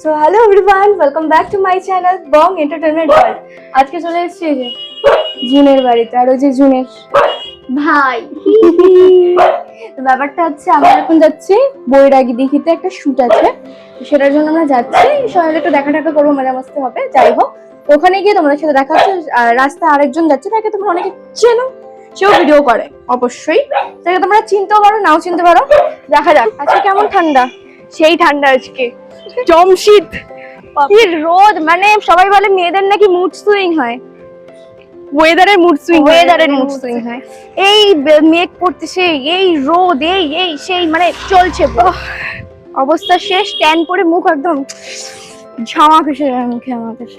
So hello everyone, welcome back to my channel Bong entertainment world. আজকে চলে এসেছি এই যে জুনের বাড়িতে, আর ওই যে জুনের ভাই। তো ব্যাপারটা হচ্ছে আমরা এখন যাচ্ছি বৈরাগী দিঘিতে, একটা শুট আছে, তো সেটার জন্য আমরা যাচ্ছি। সবাই একটু দেখা টাকা করবো, মজা মস্তি হবে। যাই হোক, ওখানে গিয়ে তোমাদের সাথে দেখা হচ্ছে। আর রাস্তায় আরেকজন যাচ্ছে, তাকে তোমরা অনেকে চেনো, সেও ভিডিও করে অবশ্যই, তাকে তোমরা চিনতেও পারো নাও চিনতে পারো। দেখা যাক আজকে কেমন ঠান্ডা। সেই ঠান্ডা আজকে জমশীত, কি রোদ, মানে সবাই বলে মেয়েদের নাকি মুড সুইং হয়, ওয়েদারের মুড সুইং হয়। এই মেঘ পড়তেছে, এই রোদ, এই সেই, মানে চলছে অবস্থা শেষ। ট্যান পরে মুখ একদম ঝামা এসে যায় মুখে আমাদের।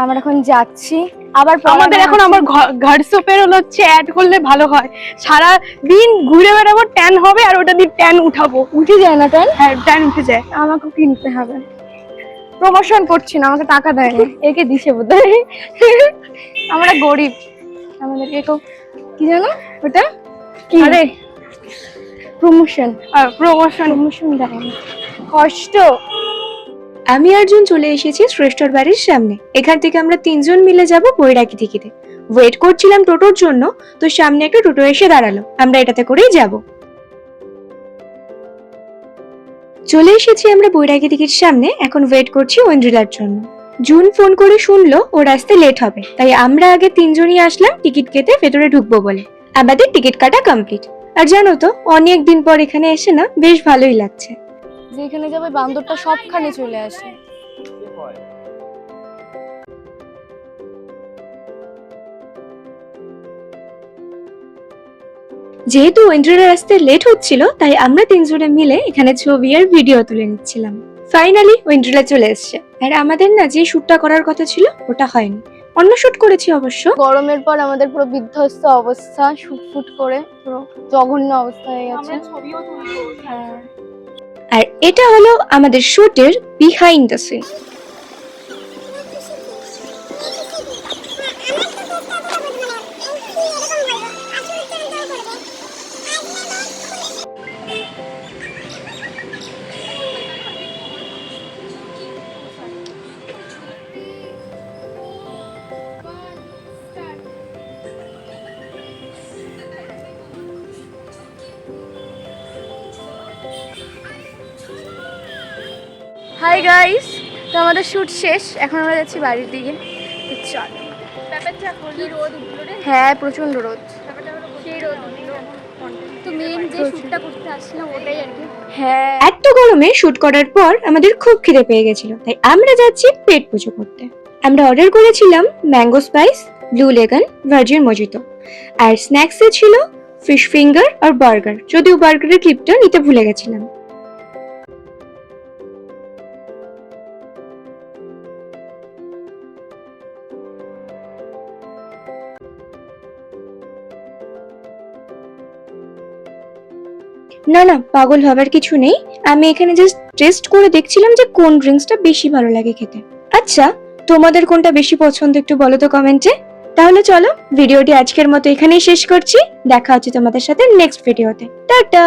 আমরা এখন যাচ্ছি আবার আমাদের এখন আমার ঘর সোপের হচ্ছে অ্যাড করলে ভালো হয়। সারা দিন ঘুরে বেড়াবো, ট্যান হবে, আর ওটা দিয়ে ট্যান উঠাবো। উঠে যায় না ট্যান? হ্যাঁ, ট্যান উঠে যায়। আমাকেও কিনতে হবে। প্রমোশন করছি না, আমাকে টাকা দেয় না, একে দিছে বোধহয়। আমরা গরিব, আমাদেরকে কেউ কি জানো ওটা কি, আরে প্রমোশন দেয় না, কষ্ট। আমি অর্জুন চলে এসেছি শ্রেষ্ঠর বাড়ির সামনে। এখান থেকে আমরা 3 জন মিলে যাব বৈরাগী দিঘিতে। ওয়েট করছিলাম টোটোর জন্য, তো সামনে একটা টোটো এসে দাঁড়ালো, আমরা এটাতে করেই যাব। চলে এসেছি আমরা বৈরাগী দিঘির সামনে। এখন ওয়েট করছি ঐন্দ্রিলার জন্য। জুন ফোন করে শুনলো ও রাস্তায় লেট হবে, তাই আমরা আগে 3 জনই আসলাম টিকিট কেটে ভেতরে ঢুকবো বলে। আমাদের টিকিট কাটা কমপ্লিট। আর জানো তো, অনেক দিন পর এখানে এসে না বেশ ভালোই লাগছে। যেখানে যাবে বান্দরটা সবখানে চলে আসে। যেহেতু ঐন্দ্রিলার রাস্তায় লেট হচ্ছিল, তাই আমরা 3 জনে মিলে এখানে ছবি আর ভিডিও তুলে নিচ্ছিলাম। ফাইনালি ঐন্দ্রিলা চলে এসেছে। আর আমাদের না যে শুটটা করার কথা ছিল ওটা হয়নি, অন্য শুট করেছি অবশ্য। গরমের পর আমাদের পুরো বিধ্বস্ত অবস্থা, শুট করে পুরো জঘন্য অবস্থা হয়ে গেছে। হ্যাঁ, আর এটা হলো আমাদের শুটের behind the scene. Hi guys, তো আমাদের শুট শেষ, এখন আমরা যাচ্ছি বাড়ির দিকে। তো চল। হ্যাঁ, প্রচন্ড রোদ। তো মেন যে শুটটা করতে আসছিলাম ওটাই আর কি। হ্যাঁ, এত গরমে শুট করার পর আমাদের খুব খিদে পেয়ে গেছিল, তাই আমরা যাচ্ছি পেট পুজো করতে। আমরা অর্ডার করেছিলাম mango spice, blue lagoon, virgin mojito. আর স্ন্যাক্সে ছিল ফিশ ফিঙ্গার আর বার্গার, যদিও বার্গারের ক্লিপটা নিতে ভুলে গেছিলাম। না না, পাগল হবার কিছু নেই। আমি এখানে জাস্ট টেস্ট করে দেখছিলাম যে কোন ড্রিঙ্কসটা বেশি ভালো লাগে খেতে। আচ্ছা, তোমাদের কোনটা বেশি পছন্দ একটু বলো তো কমেন্টে। তাহলে চলো, ভিডিওটি আজকের মতো এখানেই শেষ করছি। দেখা হচ্ছে তোমাদের সাথে নেক্সট ভিডিওতে। টাটা।